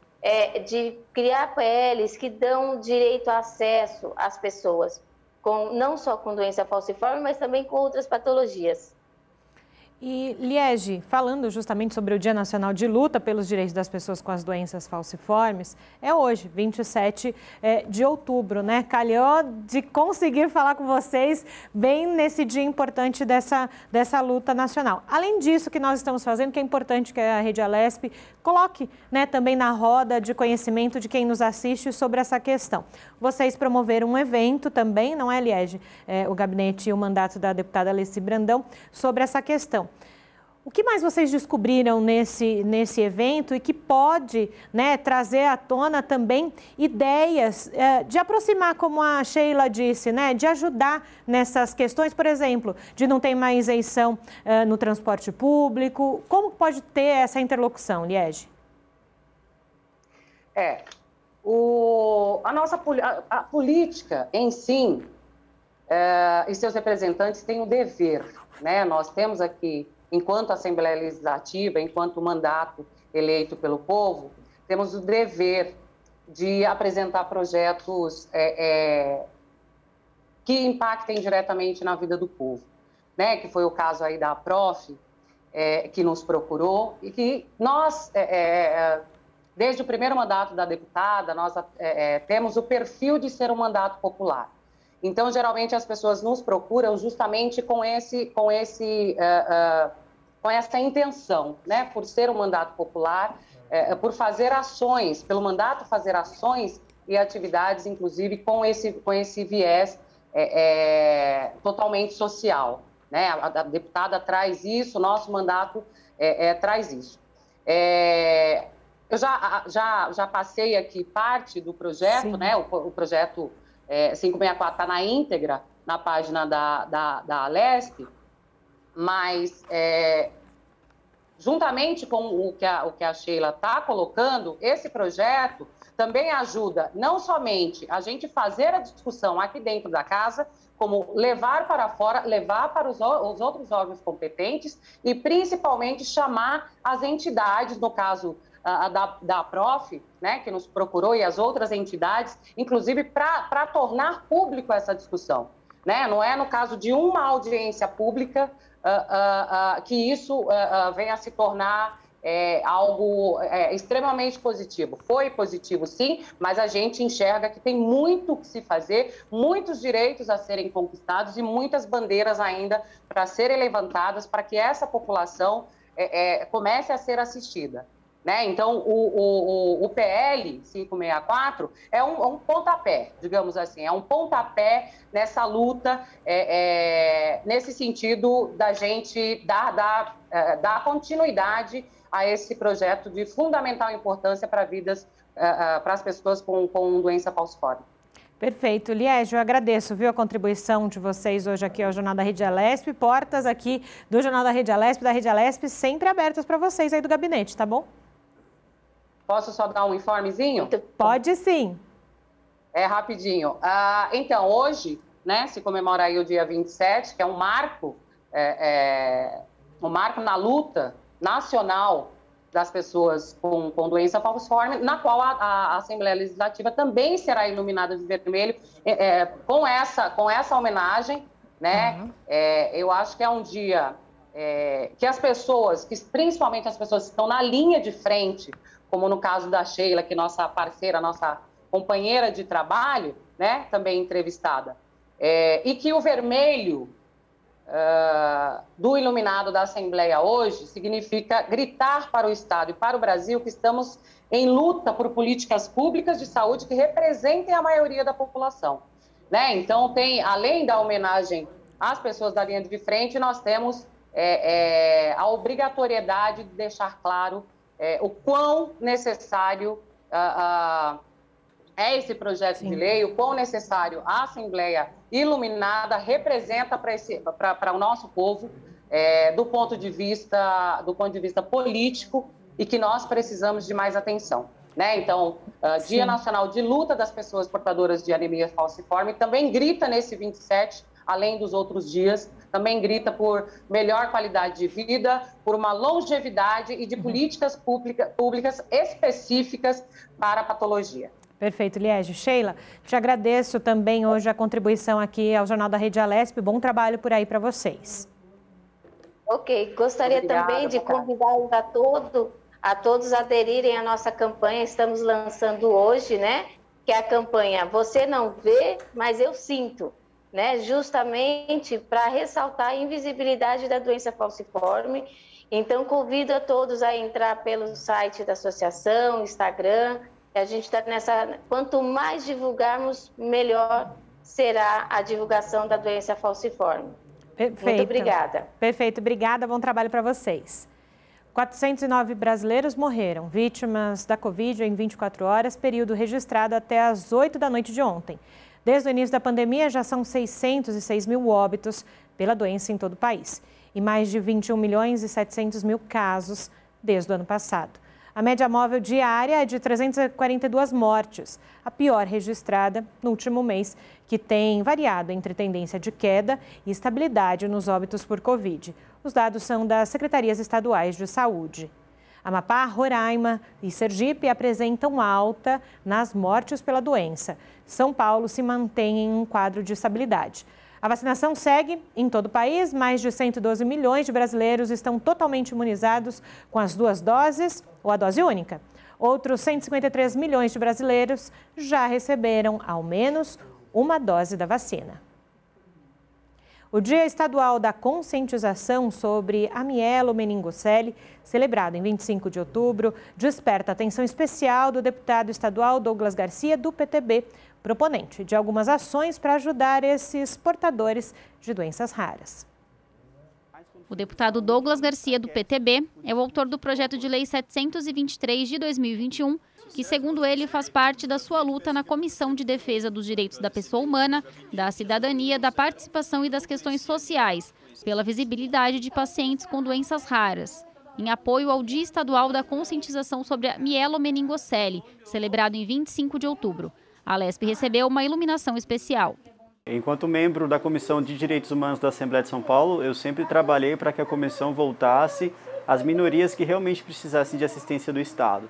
de criar PLs que dão direito a acesso às pessoas, não só com doença falciforme, mas também com outras patologias. E, Liege, falando justamente sobre o Dia Nacional de Luta pelos Direitos das Pessoas com as Doenças Falciformes, é hoje, 27 de outubro, né? Calhou de conseguir falar com vocês bem nesse dia importante dessa luta nacional. Além disso que nós estamos fazendo, que é importante que a Rede Alesp coloque, né, também na roda de conhecimento de quem nos assiste sobre essa questão. Vocês promoveram um evento também, não é, Liege? O gabinete e o mandato da deputada Alessi Brandão sobre essa questão. O que mais vocês descobriram nesse evento e que pode, né, trazer à tona também ideias de aproximar, como a Sheila disse, né, de ajudar nessas questões, por exemplo, de não ter mais isenção no transporte público? Como pode ter essa interlocução, Liege? A política em si e seus representantes têm o dever, né? Nós temos aqui, enquanto Assembleia Legislativa, enquanto mandato eleito pelo povo, temos o dever de apresentar projetos que impactem diretamente na vida do povo, né? Que foi o caso aí da Prof, que nos procurou e que nós, desde o primeiro mandato da deputada, nós temos o perfil de ser um mandato popular. Então, geralmente, as pessoas nos procuram justamente com essa intenção, né? Por ser um mandato popular, por fazer ações, pelo mandato fazer ações e atividades, inclusive, com esse viés totalmente social, né? A deputada traz isso, o nosso mandato traz isso. Eu já passei aqui parte do projeto, sim, né? O projeto 564 está na íntegra na página da Alesp, mas juntamente com o que a Sheila está colocando, esse projeto também ajuda não somente a gente fazer a discussão aqui dentro da casa, como levar para fora, levar para os outros órgãos competentes e principalmente chamar as entidades, no caso da Prof, né, que nos procurou, e as outras entidades, inclusive para tornar público essa discussão. Né? Não é no caso de uma audiência pública que isso venha a se tornar algo extremamente positivo. Foi positivo, sim, mas a gente enxerga que tem muito que se fazer, muitos direitos a serem conquistados e muitas bandeiras ainda para serem levantadas para que essa população comece a ser assistida. Né? Então, o PL 564 é um pontapé, digamos assim, é um pontapé nessa luta, nesse sentido da gente dar continuidade a esse projeto de fundamental importância para as pessoas com doença falciforme. Perfeito. Liege, eu agradeço, viu, a contribuição de vocês hoje aqui ao Jornal da Rede Alesp. Portas aqui do Jornal da Rede Alesp, sempre abertas para vocês aí do gabinete, tá bom? Posso só dar um informezinho? Pode sim. Rapidinho. Então, hoje, né, se comemora aí o dia 27, que é um marco na luta nacional das pessoas com doença falciforme, na qual a Assembleia Legislativa também será iluminada de vermelho com essa homenagem, né? Eu acho que é um dia que as pessoas, principalmente as pessoas que estão na linha de frente, como no caso da Sheila, que é nossa parceira, nossa companheira de trabalho, né, também entrevistada, e que o vermelho do iluminado da Assembleia hoje significa gritar para o Estado e para o Brasil que estamos em luta por políticas públicas de saúde que representem a maioria da população. Né? Então, além da homenagem às pessoas da linha de frente, nós temos a obrigatoriedade de deixar claro o quão necessário é esse projeto de lei, o quão necessário a Assembleia iluminada representa para o nosso povo, do ponto de vista político, e que nós precisamos de mais atenção. Né? Então, Dia Nacional de Luta das Pessoas Portadoras de Anemia Falciforme também grita nesse 27, além dos outros dias, também grita por melhor qualidade de vida, por uma longevidade e de políticas públicas específicas para a patologia. Perfeito, Liege. Sheila, te agradeço também hoje a contribuição aqui ao Jornal da Rede Alesp. Bom trabalho por aí para vocês. Ok, gostaria também de convidá-los a todos a aderirem à nossa campanha. Estamos lançando hoje, né? Que é a campanha Você Não Vê, Mas Eu Sinto. Né, justamente para ressaltar a invisibilidade da doença falciforme. Então, convido a todos a entrar pelo site da associação, Instagram. A gente está quanto mais divulgarmos, melhor será a divulgação da doença falciforme. Perfeito. Muito obrigada. Perfeito, obrigada, bom trabalho para vocês. 409 brasileiros morreram, vítimas da Covid em 24 horas, período registrado até às 8 da noite de ontem. Desde o início da pandemia, já são 606 mil óbitos pela doença em todo o país e mais de 21 milhões e 700 mil casos desde o ano passado. A média móvel diária é de 342 mortes, a pior registrada no último mês, que tem variado entre tendência de queda e estabilidade nos óbitos por Covid. Os dados são das secretarias estaduais de saúde. Amapá, Roraima e Sergipe apresentam alta nas mortes pela doença. São Paulo se mantém em um quadro de estabilidade. A vacinação segue em todo o país. Mais de 112 milhões de brasileiros estão totalmente imunizados com as 2 doses ou a dose única. Outros 153 milhões de brasileiros já receberam ao menos uma dose da vacina. O Dia Estadual da Conscientização sobre a mielomeningocele, celebrado em 25 de outubro, desperta a atenção especial do deputado estadual Douglas Garcia, do PTB, proponente de algumas ações para ajudar esses portadores de doenças raras. O deputado Douglas Garcia, do PTB, é o autor do projeto de lei 723 de 2021, que, segundo ele, faz parte da sua luta na Comissão de Defesa dos Direitos da Pessoa Humana, da Cidadania, da Participação e das Questões Sociais, pela visibilidade de pacientes com doenças raras. em apoio ao Dia Estadual da Conscientização sobre a Mielomeningocele, celebrado em 25 de outubro. A Alesp recebeu uma iluminação especial. Enquanto membro da Comissão de Direitos Humanos da Assembleia de São Paulo, eu sempre trabalhei para que a comissão voltasse às minorias que realmente precisassem de assistência do Estado.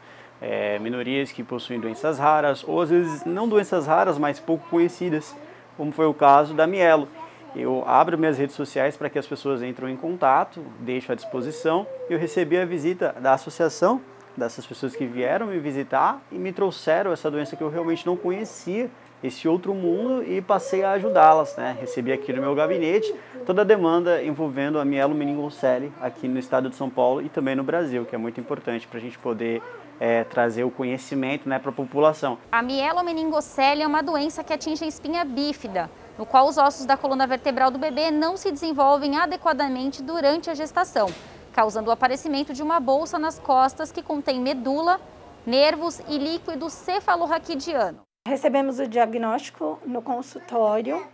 Minorias que possuem doenças raras, ou às vezes não doenças raras, mas pouco conhecidas, como foi o caso da mielo. Eu abro minhas redes sociais para que as pessoas entrem em contato, deixo à disposição. Eu recebi a visita da associação, dessas pessoas que vieram me visitar e me trouxeram essa doença que eu realmente não conhecia, esse outro mundo, e passei a ajudá-las, né? Recebi aqui no meu gabinete toda a demanda envolvendo a mielomeningocele aqui no estado de São Paulo e também no Brasil, que é muito importante para a gente poder trazer o conhecimento, né, para a população. A mielomeningocele é uma doença que atinge a espinha bífida, no qual os ossos da coluna vertebral do bebê não se desenvolvem adequadamente durante a gestação, causando o aparecimento de uma bolsa nas costas que contém medula, nervos e líquido cefalorraquidiano. Recebemos o diagnóstico no consultório,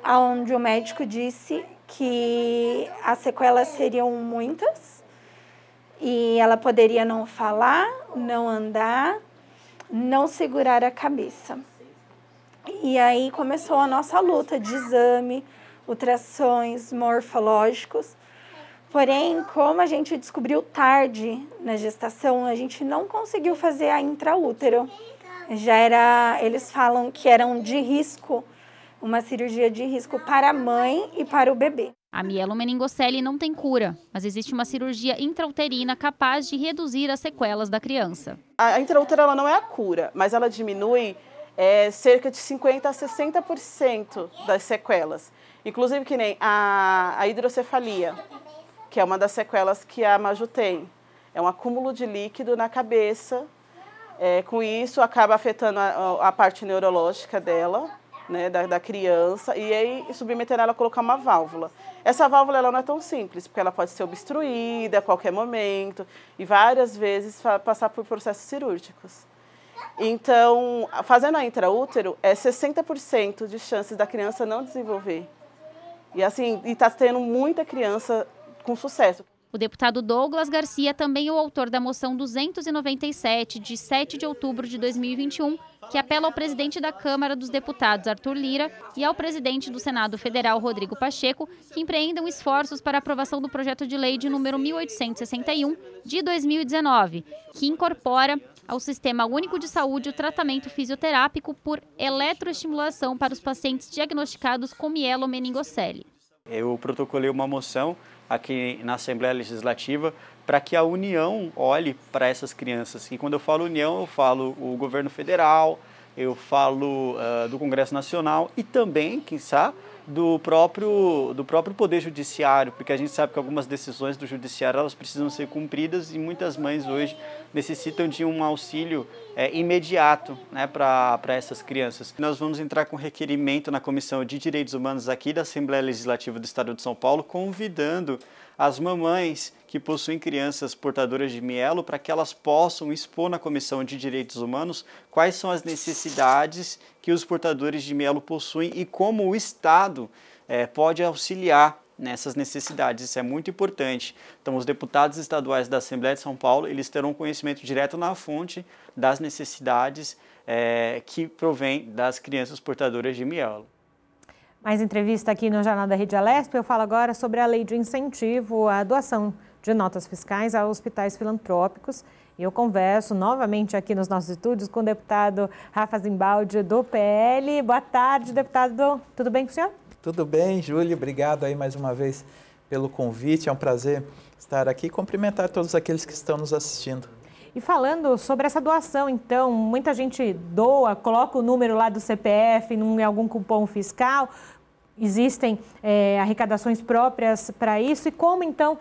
onde o médico disse que as sequelas seriam muitas e ela poderia não falar, não andar, não segurar a cabeça. E aí começou a nossa luta de exame, ultrassons morfológicos. Porém, como a gente descobriu tarde na gestação, a gente não conseguiu fazer a intraútero. Eles falam que eram de risco, uma cirurgia de risco para a mãe e para o bebê. A mielomeningocele não tem cura, mas existe uma cirurgia intrauterina capaz de reduzir as sequelas da criança. A intraútero ela não é a cura, mas ela diminui cerca de 50% a 60% das sequelas. Inclusive que nem a hidrocefalia, que é uma das sequelas que a Maju tem. É um acúmulo de líquido na cabeça. Com isso, acaba afetando a parte neurológica dela, né, da criança, e aí submetendo ela a colocar uma válvula. Essa válvula ela não é tão simples, porque ela pode ser obstruída a qualquer momento e várias vezes passar por processos cirúrgicos. Então, fazendo a intraútero, é 60% de chances da criança não desenvolver. E assim, está tendo muita criança com sucesso. O deputado Douglas Garcia também é o autor da moção 297, de 7 de outubro de 2021, que apela ao presidente da Câmara dos Deputados, Arthur Lira, e ao presidente do Senado Federal, Rodrigo Pacheco, que empreendam esforços para a aprovação do projeto de lei de número 1861, de 2019, que incorpora ao Sistema Único de Saúde o tratamento fisioterápico por eletroestimulação para os pacientes diagnosticados com mielomeningocele. Eu protocolei uma moção aqui na Assembleia Legislativa para que a União olhe para essas crianças. E quando eu falo União, eu falo o governo federal, eu falo do Congresso Nacional e também, quiçá, do próprio Poder Judiciário, porque a gente sabe que algumas decisões do Judiciário elas precisam ser cumpridas e muitas mães hoje necessitam de um auxílio imediato, né, para essas crianças. Nós vamos entrar com requerimento na Comissão de Direitos Humanos aqui da Assembleia Legislativa do Estado de São Paulo, convidando as mamães que possuem crianças portadoras de mielo para que elas possam expor na Comissão de Direitos Humanos quais são as necessidades que os portadores de mielo possuem e como o Estado pode auxiliar nessas necessidades. Isso é muito importante. Então, os deputados estaduais da Assembleia de São Paulo, eles terão conhecimento direto na fonte das necessidades que provém das crianças portadoras de mielo. Mais entrevista aqui no Jornal da Rede Alesp. Eu falo agora sobre a lei de incentivo à doação de notas fiscais a hospitais filantrópicos. E eu converso novamente aqui nos nossos estúdios com o deputado Rafa Zimbaldi, do PL. Boa tarde, deputado. Tudo bem com o senhor? Tudo bem, Júlia. Obrigado aí mais uma vez pelo convite. É um prazer estar aqui e cumprimentar todos aqueles que estão nos assistindo. E falando sobre essa doação, então, muita gente doa, coloca o número lá do CPF em algum cupom fiscal. Existem arrecadações próprias para isso. E como, então,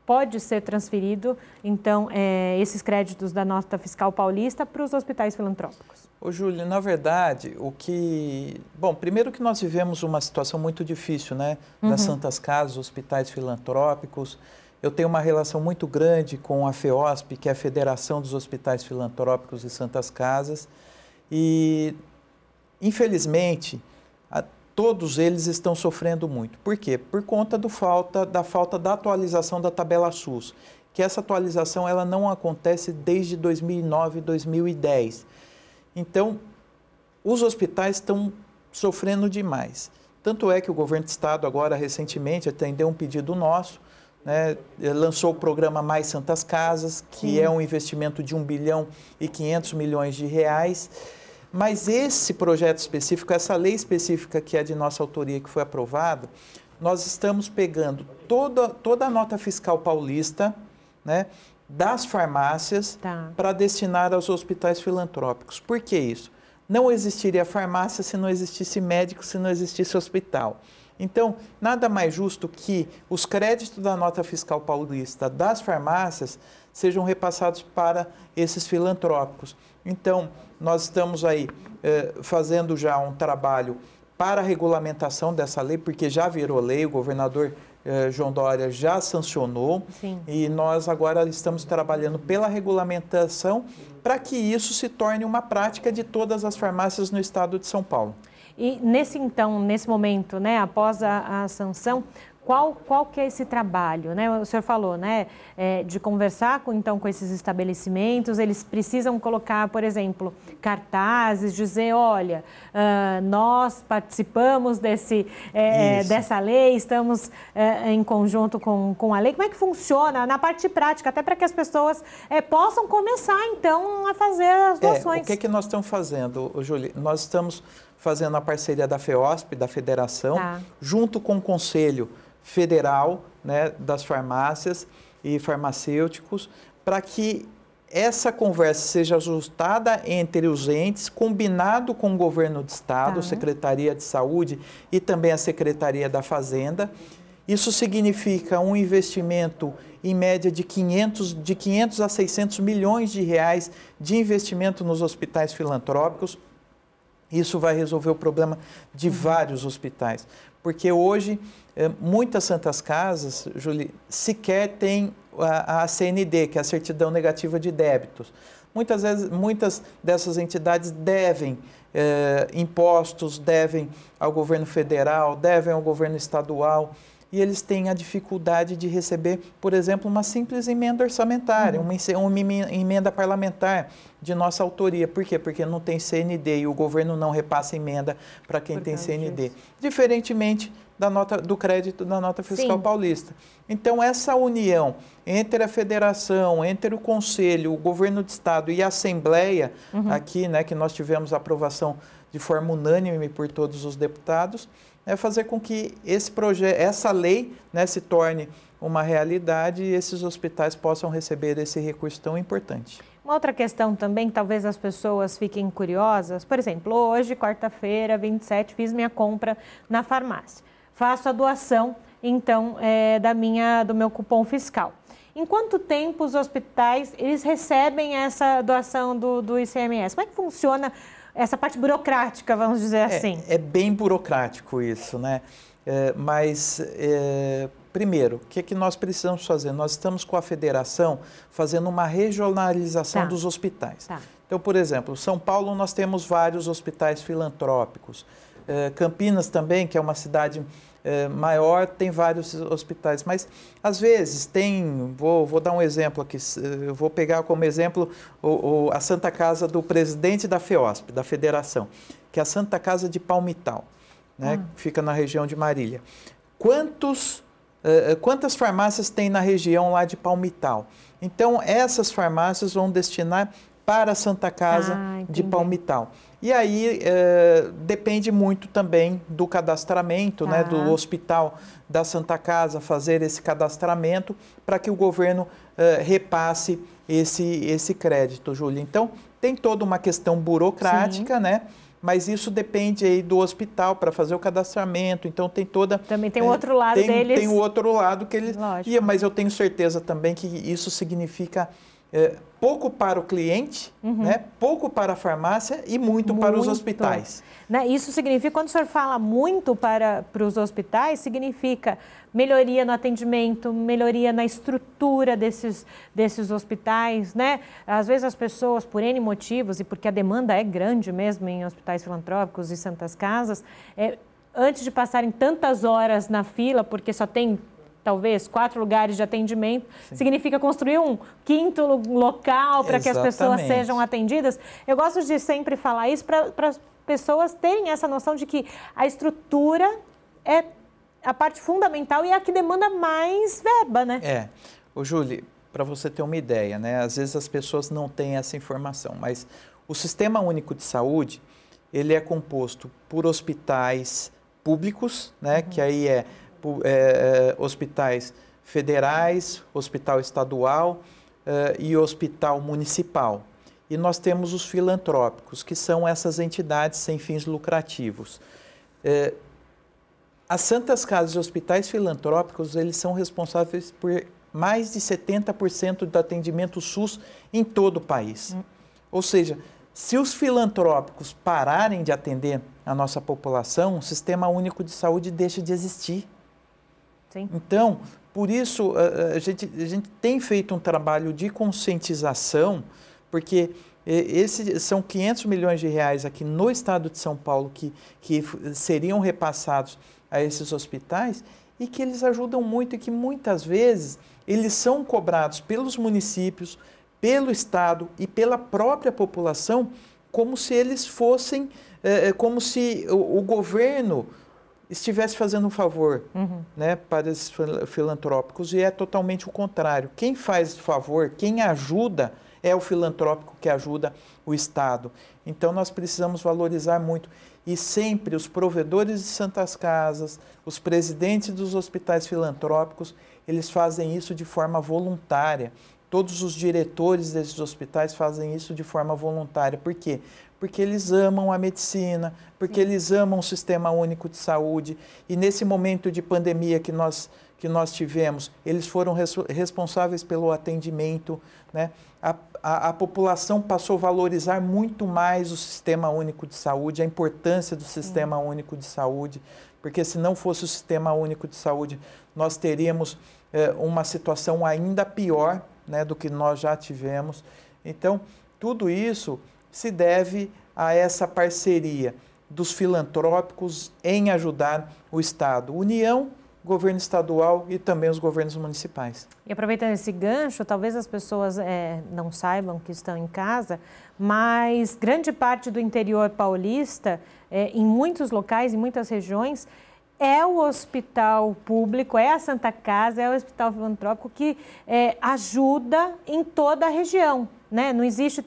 pode ser transferido, então, esses créditos da nota fiscal paulista para os hospitais filantrópicos? Ô, Júlia, na verdade, Bom, primeiro que nós vivemos uma situação muito difícil, né? Das Santas Casas, hospitais filantrópicos. Eu tenho uma relação muito grande com a FEOSP, que é a Federação dos Hospitais Filantrópicos e Santas Casas. E, infelizmente, todos eles estão sofrendo muito. Por quê? Por conta da falta da atualização da tabela SUS, que essa atualização ela não acontece desde 2009, 2010. Então, os hospitais estão sofrendo demais. Tanto é que o governo do estado agora, recentemente, atendeu um pedido nosso, né, lançou o programa Mais Santas Casas, que é um investimento de 1 bilhão e 500 milhões de reais. Mas esse projeto específico, essa lei específica que é de nossa autoria, que foi aprovada, nós estamos pegando toda a nota fiscal paulista, né, das farmácias para destinar aos hospitais filantrópicos. Por que isso? Não existiria farmácia se não existisse médico, se não existisse hospital. Então, nada mais justo que os créditos da nota fiscal paulista das farmácias sejam repassados para esses filantrópicos. Então, nós estamos aí fazendo já um trabalho para a regulamentação dessa lei, porque já virou lei, o governador João Dória já sancionou. Sim. E nós agora estamos trabalhando pela regulamentação para que isso se torne uma prática de todas as farmácias no estado de São Paulo. E nesse momento, né, após a sanção, qual que é esse trabalho, né? O senhor falou, né, de conversar com esses estabelecimentos, eles precisam colocar, por exemplo, cartazes, dizer, olha, nós participamos dessa lei, estamos em conjunto com a lei. Como é que funciona na parte prática, até para que as pessoas possam começar, então, a fazer as doações? O que nós estamos fazendo, Júlia? Nós estamos fazendo a parceria da FEOSP, da Federação, junto com o Conselho Federal, né, das farmácias e farmacêuticos, para que essa conversa seja ajustada entre os entes, combinado com o governo do estado, Secretaria de Saúde e também a Secretaria da Fazenda. Isso significa um investimento em média de 500 a 600 milhões de reais de investimento nos hospitais filantrópicos. Isso vai resolver o problema de vários hospitais, porque hoje muitas santas casas, Julie, sequer têm a CND, que é a Certidão Negativa de Débitos. Muitas dessas entidades devem impostos, devem ao governo federal, devem ao governo estadual, e eles têm a dificuldade de receber, por exemplo, uma simples emenda orçamentária, uma emenda parlamentar de nossa autoria. Por quê? Porque não tem CND e o governo não repassa emenda para quem tem CND. Diferentemente do crédito da nota fiscal paulista. Então, essa união entre a federação, entre o conselho, o governo do estado e a Assembleia, aqui, né, que nós tivemos aprovação de forma unânime por todos os deputados, é fazer com que essa lei, né, se torne uma realidade e esses hospitais possam receber esse recurso tão importante. Uma outra questão também, talvez as pessoas fiquem curiosas, por exemplo, hoje, quarta-feira, 27, fiz minha compra na farmácia. Faço a doação, então, do meu cupom fiscal. Em quanto tempo os hospitais eles recebem essa doação do ICMS? Como é que funciona essa parte burocrática, vamos dizer assim? É bem burocrático isso, né? Primeiro, o que nós precisamos fazer? Nós estamos com a federação fazendo uma regionalização dos hospitais. Então, por exemplo, São Paulo nós temos vários hospitais filantrópicos. Campinas também, que é uma cidade maior, tem vários hospitais, mas às vezes vou dar um exemplo aqui, eu vou pegar como exemplo a Santa Casa do presidente da FEOSP, da Federação, que é a Santa Casa de Palmital, né, que fica na região de Marília. Quantas farmácias tem na região lá de Palmital? Então, essas farmácias vão destinar para a Santa Casa de Palmital. E aí depende muito também do cadastramento, né, do hospital da Santa Casa, fazer esse cadastramento para que o governo repasse esse crédito, Júlia. Então, tem toda uma questão burocrática, né? Mas isso depende aí do hospital para fazer o cadastramento, então tem toda... Também tem o outro lado deles. Tem o outro lado que eles... Mas eu tenho certeza também que isso significa pouco para o cliente, né? Pouco para a farmácia e muito para os hospitais. Né? Isso significa, quando o senhor fala muito para os hospitais, significa melhoria no atendimento, melhoria na estrutura desses hospitais, né? Às vezes as pessoas, por N motivos, e porque a demanda é grande mesmo em hospitais filantrópicos e santas casas, antes de passarem tantas horas na fila, porque só tem talvez 4 lugares de atendimento, significa construir um 5º local para que as pessoas sejam atendidas. Eu gosto de sempre falar isso para as pessoas terem essa noção de que a estrutura é a parte fundamental e é a que demanda mais verba, né? Ô, Júlia, para você ter uma ideia, né? Às vezes as pessoas não têm essa informação, mas o Sistema Único de Saúde, ele é composto por hospitais públicos, né? Que aí hospitais federais, hospital estadual e hospital municipal. E nós temos os filantrópicos, que são essas entidades sem fins lucrativos. As Santas Casas e hospitais filantrópicos, eles são responsáveis por mais de 70% do atendimento SUS em todo o país. Ou seja, se os filantrópicos pararem de atender a nossa população, o Sistema Único de Saúde deixa de existir. Sim. Então, por isso, a gente tem feito um trabalho de conscientização, porque são 500 milhões de reais aqui no estado de São Paulo que seriam repassados a esses hospitais e que eles ajudam muito e que muitas vezes eles são cobrados pelos municípios, pelo estado e pela própria população como se eles fossem, como se o governo estivesse fazendo um favor, né, para esses filantrópicos, e é totalmente o contrário. Quem faz favor, quem ajuda, é o filantrópico que ajuda o Estado. Então, nós precisamos valorizar muito. E sempre os provedores de Santas Casas, os presidentes dos hospitais filantrópicos, eles fazem isso de forma voluntária. Todos os diretores desses hospitais fazem isso de forma voluntária. Por quê? Porque eles amam a medicina, porque eles amam o Sistema Único de Saúde. E nesse momento de pandemia que nós tivemos, eles foram responsáveis pelo atendimento, né? A população passou a valorizar muito mais o Sistema Único de Saúde, a importância do Sistema Único de Saúde, porque se não fosse o Sistema Único de Saúde, nós teríamos uma situação ainda pior, né, do que nós já tivemos. Então, tudo isso se deve a essa parceria dos filantrópicos em ajudar o Estado, União, governo estadual e também os governos municipais. E aproveitando esse gancho, talvez as pessoas não saibam que estão em casa, mas grande parte do interior paulista, em muitos locais, em muitas regiões, é o hospital público, é a Santa Casa, é o hospital filantrópico que ajuda em toda a região. Né? Não existe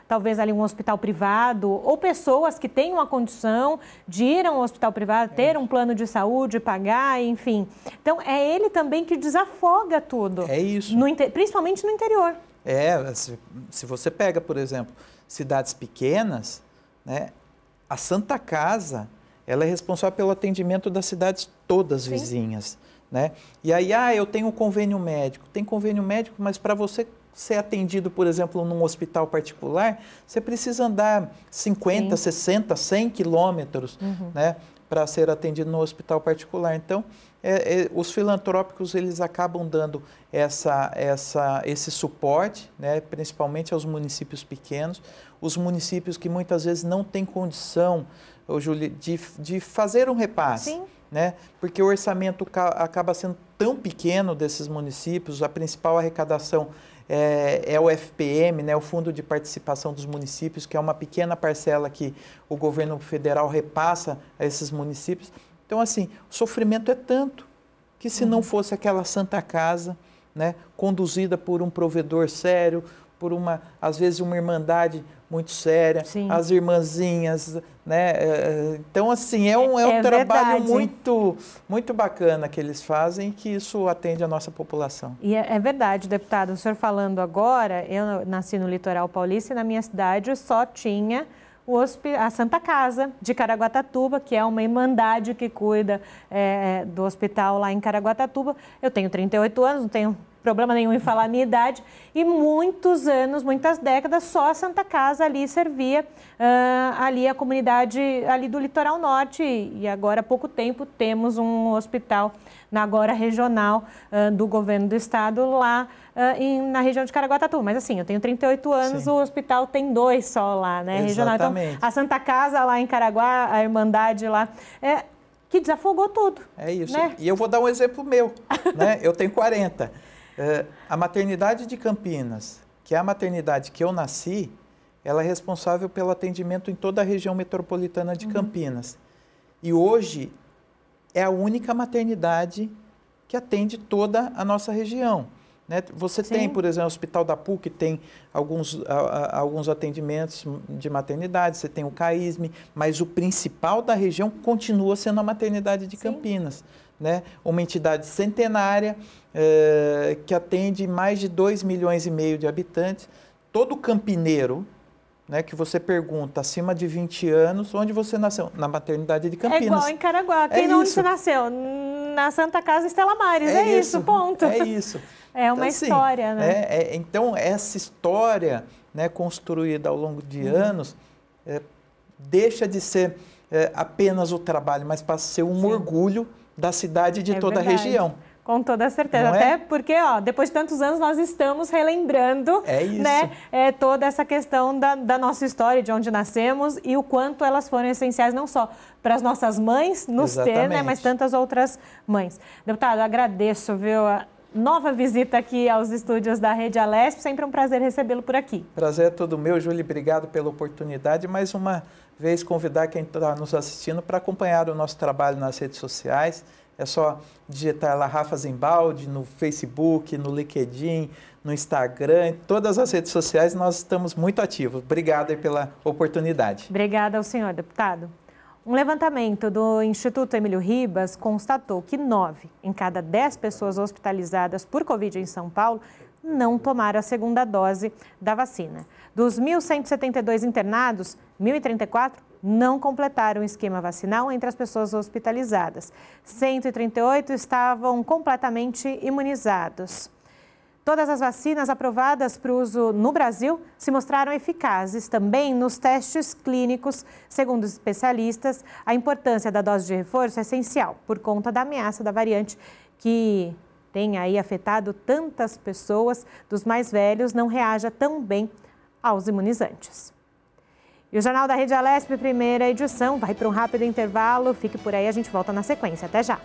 talvez ali um hospital privado ou pessoas que tenham a condição de ir a um hospital privado, ter um plano de saúde, pagar, enfim. Então, é ele também que desafoga tudo. É isso. Principalmente no interior. Se você pega, por exemplo, cidades pequenas, né, a Santa Casa, ela é responsável pelo atendimento das cidades todas vizinhas. Né? E aí, eu tenho um convênio médico. Tem convênio médico, mas para você ser atendido, por exemplo, num hospital particular, você precisa andar 50, 60, 100 quilômetros, né, para ser atendido no hospital particular. Então, os filantrópicos, eles acabam dando esse suporte, né, principalmente aos municípios pequenos, os municípios que muitas vezes não têm condição, Júlia, de fazer um repasse. Sim. Né? Porque o orçamento acaba sendo tão pequeno desses municípios, a principal arrecadação é o FPM, né, o Fundo de Participação dos Municípios, que é uma pequena parcela que o governo federal repassa a esses municípios. Então, assim, o sofrimento é tanto que se não fosse aquela Santa Casa, né, conduzida por um provedor sério, por às vezes uma irmandade muito séria, as irmãzinhas, né? Então, assim, é um trabalho muito bacana que eles fazem e que isso atende a nossa população. E é verdade, deputado, o senhor falando agora, eu nasci no litoral paulista e na minha cidade só tinha a Santa Casa de Caraguatatuba, que é uma irmandade que cuida do hospital lá em Caraguatatuba. Eu tenho 38 anos, não tenho problema nenhum em falar a minha idade, e muitos anos, muitas décadas, só a Santa Casa ali servia ali a comunidade ali do litoral norte, e agora há pouco tempo temos um hospital agora regional do governo do estado lá na região de Caraguatatuba. Mas assim, eu tenho 38 anos, o hospital tem 2 só lá, né, regional. Então, a Santa Casa lá em Caraguá, a Irmandade lá, que desafogou tudo. É isso. Né? E eu vou dar um exemplo meu. Né? Eu tenho 40. A maternidade de Campinas, que é a maternidade que eu nasci, ela é responsável pelo atendimento em toda a região metropolitana de Campinas. E hoje é a única maternidade que atende toda a nossa região. Né? Você tem, por exemplo, o Hospital da PUC, tem alguns atendimentos de maternidade, você tem o CAISME, mas o principal da região continua sendo a maternidade de Campinas. Né? Uma entidade centenária que atende mais de 2,5 milhões de habitantes. Todo campineiro, né, que você pergunta, acima de 20 anos, onde você nasceu? Na maternidade de Campinas. É igual em Caraguá. Quem não você nasceu? Na Santa Casa Estela Maris. É isso, ponto. É isso. É uma então, história, assim, né? Então, essa história, né, construída ao longo de anos, deixa de ser apenas o trabalho, mas passa a ser um orgulho da cidade e de toda verdade. A região. Com toda certeza, até porque, depois de tantos anos, nós estamos relembrando né, toda essa questão da nossa história, de onde nascemos e o quanto elas foram essenciais, não só para as nossas mães nos ter, né, mas tantas outras mães. Deputado, agradeço, viu, a nova visita aqui aos estúdios da Rede Alesp, sempre um prazer recebê-lo por aqui. Prazer é todo meu, Júlia, obrigado pela oportunidade, mais uma vez convidar quem está nos assistindo para acompanhar o nosso trabalho nas redes sociais. É só digitar lá Rafa Zimbaldi no Facebook, no LinkedIn, no Instagram, em todas as redes sociais nós estamos muito ativos. Obrigado aí pela oportunidade. Obrigada ao senhor, deputado. Um levantamento do Instituto Emílio Ribas constatou que 9 em cada 10 pessoas hospitalizadas por Covid em São Paulo não tomaram a segunda dose da vacina. Dos 1.172 internados, 1.034 não completaram o esquema vacinal entre as pessoas hospitalizadas. 138 estavam completamente imunizados. Todas as vacinas aprovadas para uso no Brasil se mostraram eficazes também nos testes clínicos. Segundo os especialistas, a importância da dose de reforço é essencial por conta da ameaça da variante que tem aí afetado tantas pessoas, dos mais velhos, não reaja tão bem aos imunizantes. E o Jornal da Rede Alesp, primeira edição, vai para um rápido intervalo. Fique por aí, a gente volta na sequência. Até já!